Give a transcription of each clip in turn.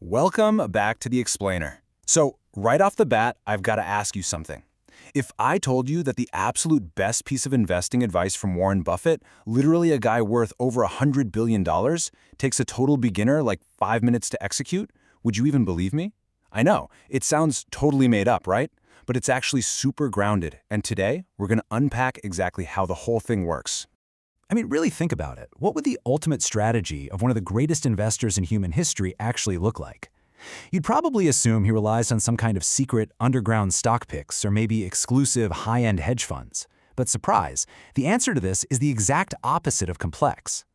Welcome back to The Explainer. So, right off the bat, I've got to ask you something. If I told you that the absolute best piece of investing advice from Warren Buffett, literally a guy worth over $100 billion, takes a total beginner like 5 minutes to execute, would you even believe me? I know, it sounds totally made up, right? But it's actually super grounded, and today, we're going to unpack exactly how the whole thing works. I mean, really think about it. What would the ultimate strategy of one of the greatest investors in human history actually look like? You'd probably assume he relies on some kind of secret underground stock picks or maybe exclusive high-end hedge funds. But surprise, the answer to this is the exact opposite of complex.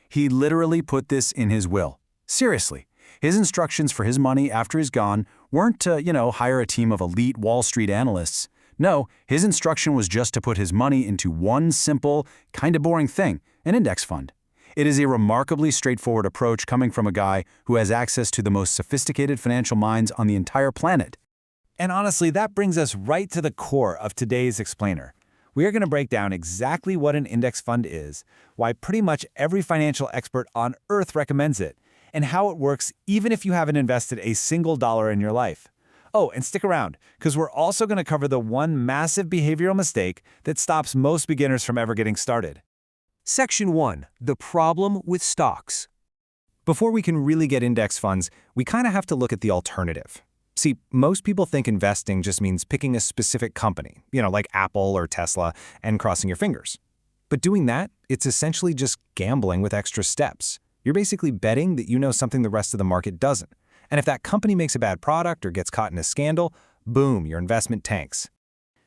He literally put this in his will. Seriously, his instructions for his money after he's gone weren't to, hire a team of elite Wall Street analysts. No, his instruction was just to put his money into one simple, kind of boring thing, an index fund. It is a remarkably straightforward approach coming from a guy who has access to the most sophisticated financial minds on the entire planet. And honestly, that brings us right to the core of today's explainer. We are going to break down exactly what an index fund is, why pretty much every financial expert on earth recommends it, and how it works even if you haven't invested a single dollar in your life. Oh, and stick around, because we're also going to cover the one massive behavioral mistake that stops most beginners from ever getting started. Section 1. The problem with stocks. Before we can really get index funds, we kind of have to look at the alternative. See, most people think investing just means picking a specific company, like Apple or Tesla, and crossing your fingers. But doing that, it's essentially just gambling with extra steps. You're basically betting that you know something the rest of the market doesn't. And if that company makes a bad product or gets caught in a scandal, boom, your investment tanks.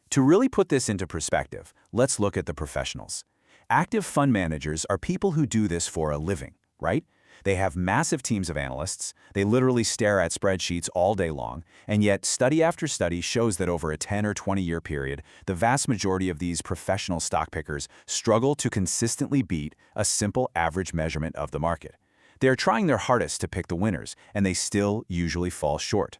To really put this into perspective, let's look at the professionals. Active fund managers are people who do this for a living, right? They have massive teams of analysts, they literally stare at spreadsheets all day long, and yet study after study shows that over a 10 or 20-year period, the vast majority of these professional stock pickers struggle to consistently beat a simple average measurement of the market. They're trying their hardest to pick the winners, and they still usually fall short.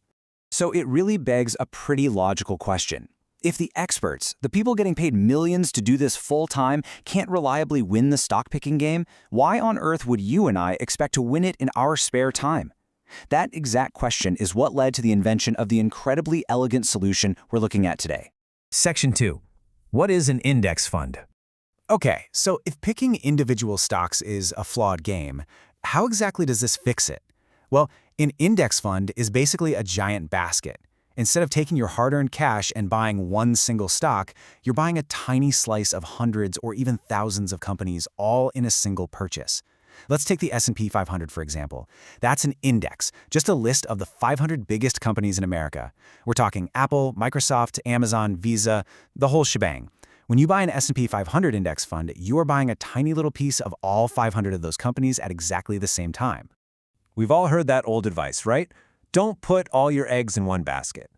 So it really begs a pretty logical question. If the experts, the people getting paid millions to do this full-time, can't reliably win the stock-picking game, why on earth would you and I expect to win it in our spare time? That exact question is what led to the invention of the incredibly elegant solution we're looking at today. Section 2. What is an index fund? Okay, so if picking individual stocks is a flawed game, how exactly does this fix it? Well, an index fund is basically a giant basket. Instead of taking your hard-earned cash and buying one single stock, you're buying a tiny slice of hundreds or even thousands of companies all in a single purchase. Let's take the S&P 500, for example. That's an index, just a list of the 500 biggest companies in America. We're talking Apple, Microsoft, Amazon, Visa, the whole shebang. When you buy an S&P 500 index fund, you are buying a tiny little piece of all 500 of those companies at exactly the same time. We've all heard that old advice, right? Don't put all your eggs in one basket.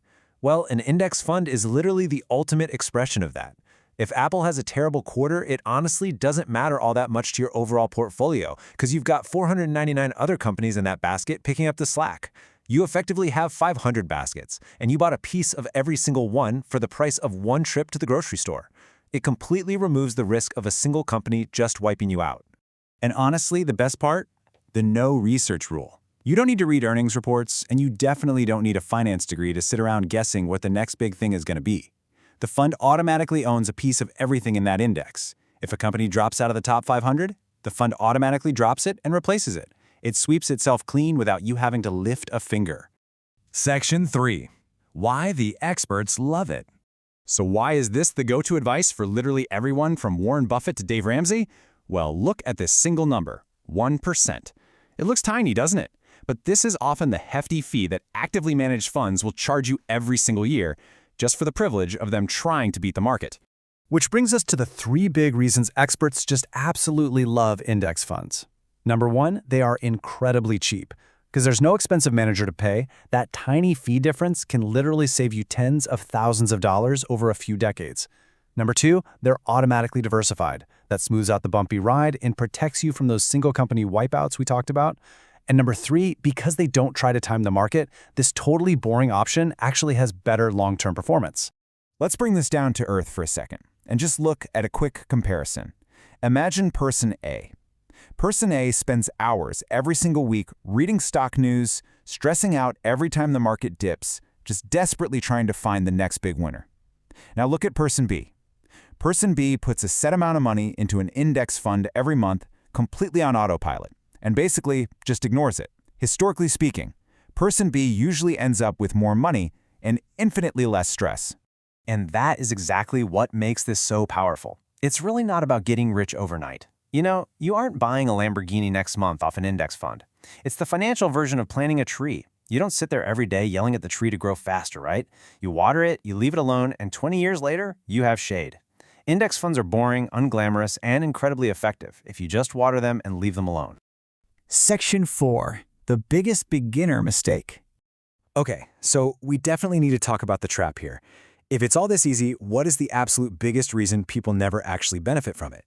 Well, an index fund is literally the ultimate expression of that. If Apple has a terrible quarter, it honestly doesn't matter all that much to your overall portfolio because you've got 499 other companies in that basket picking up the slack. You effectively have 500 baskets, and you bought a piece of every single one for the price of one trip to the grocery store. It completely removes the risk of a single company just wiping you out. And honestly, the best part? The no research rule. You don't need to read earnings reports, and you definitely don't need a finance degree to sit around guessing what the next big thing is going to be. The fund automatically owns a piece of everything in that index. If a company drops out of the top 500, the fund automatically drops it and replaces it. It sweeps itself clean without you having to lift a finger. Section 3. Why the experts love it. So why is this the go-to advice for literally everyone from Warren Buffett to Dave Ramsey? Well, look at this single number, 1%. It looks tiny, doesn't it? But this is often the hefty fee that actively managed funds will charge you every single year, just for the privilege of them trying to beat the market. Which brings us to the 3 big reasons experts just absolutely love index funds. Number 1, they are incredibly cheap. Because there's no expensive manager to pay, that tiny fee difference can literally save you tens of thousands of dollars over a few decades. Number 2, they're automatically diversified. That smooths out the bumpy ride and protects you from those single company wipeouts we talked about. And number 3, because they don't try to time the market, this totally boring option actually has better long-term performance. Let's bring this down to earth for a second and just look at a quick comparison. Imagine person A. Person A spends hours every single week reading stock news, stressing out every time the market dips, just desperately trying to find the next big winner. Now look at person B. Person B puts a set amount of money into an index fund every month, completely on autopilot, and basically just ignores it. Historically speaking, person B usually ends up with more money and infinitely less stress. And that is exactly what makes this so powerful. It's really not about getting rich overnight. You know, you aren't buying a Lamborghini next month off an index fund. It's the financial version of planting a tree. You don't sit there every day yelling at the tree to grow faster, right? You water it, you leave it alone, and 20 years later, you have shade. Index funds are boring, unglamorous, and incredibly effective if you just water them and leave them alone. Section 4. The biggest beginner mistake. Okay, so we definitely need to talk about the trap here. If it's all this easy, what is the absolute biggest reason people never actually benefit from it?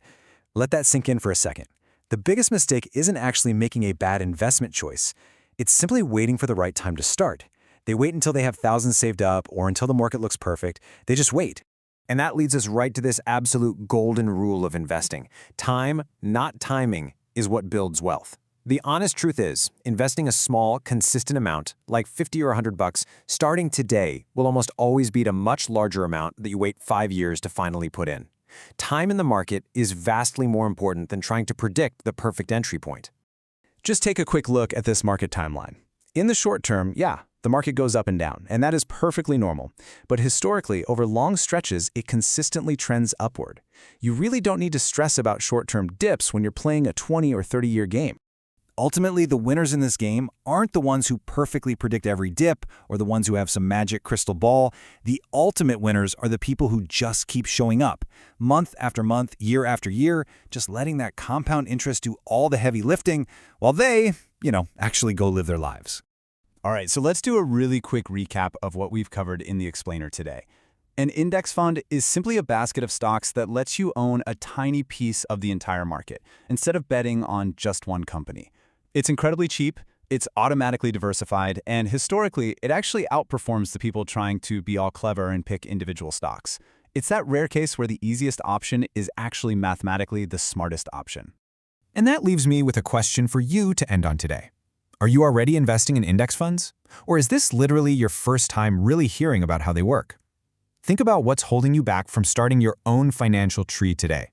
Let that sink in for a second. The biggest mistake isn't actually making a bad investment choice. It's simply waiting for the right time to start. They wait until they have thousands saved up or until the market looks perfect. They just wait. And that leads us right to this absolute golden rule of investing. Time, not timing, is what builds wealth. The honest truth is, investing a small, consistent amount, like 50 or 100 bucks, starting today will almost always beat a much larger amount that you wait 5 years to finally put in. Time in the market is vastly more important than trying to predict the perfect entry point. Just take a quick look at this market timeline. In the short term, yeah, the market goes up and down, and that is perfectly normal. But historically, over long stretches, it consistently trends upward. You really don't need to stress about short-term dips when you're playing a 20 or 30-year game. Ultimately, the winners in this game aren't the ones who perfectly predict every dip or the ones who have some magic crystal ball. The ultimate winners are the people who just keep showing up, month after month, year after year, just letting that compound interest do all the heavy lifting while they, actually go live their lives. All right, so let's do a really quick recap of what we've covered in the explainer today. An index fund is simply a basket of stocks that lets you own a tiny piece of the entire market, instead of betting on just one company. It's incredibly cheap, it's automatically diversified, and historically, it actually outperforms the people trying to be all clever and pick individual stocks. It's that rare case where the easiest option is actually mathematically the smartest option. And that leaves me with a question for you to end on today. Are you already investing in index funds? Or is this literally your first time really hearing about how they work? Think about what's holding you back from starting your own financial tree today.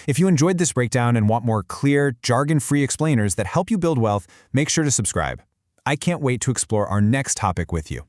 If you enjoyed this breakdown and want more clear, jargon-free explainers that help you build wealth, make sure to subscribe. I can't wait to explore our next topic with you.